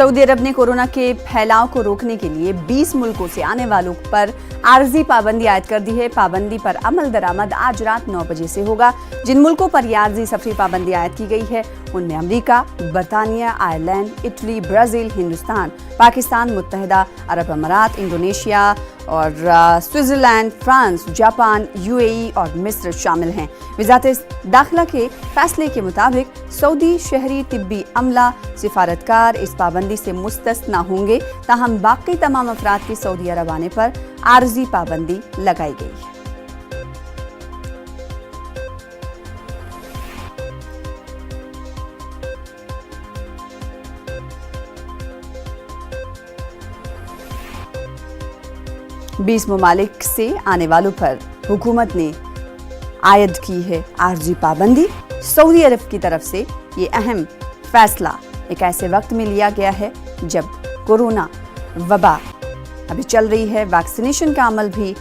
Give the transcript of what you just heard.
Saudi अरब ने corona के फैलाव को रोकने के लिए 20 मुल्कों से आने वालों पर आर्जी पाबंदी आयद कर दी है। पाबंदी पर अमल दरामद आज रात 9 बजे से होगा। जिन मुल्कों पर ये आर्जी सफरी पाबंदी आयद की गई है उनमें अमेरिका, बरतानिया, Ireland, Italy, Brazil, Hindustan, Pakistan, मुत्तहिदा अरब अमारात, इंडोनेशिया और स्विट्ज़रलैंड, फ्रांस, जापान, यूएई और मिस्र शामिल हैं। वज़ारत दाखिला के फैसले के मुताबिक सऊदी शहरी तिब्बी अमला, सिफारतकार इस पाबंदी से मुस्तस्ना होंगे, ताहम बाकी तमाम अफराद की सऊदी अरब आने पर आर्जी पाबंदी लगाई गई है। बीस ममालिक से आने वालों पर हुकूमत ने आयद की है आर्जी पाबंदी। सऊदी अरब की तरफ से ये अहम फैसला एक ऐसे वक्त में लिया गया है जब कोरोना वबा अभी चल रही है। वैक्सीनेशन का अमल भी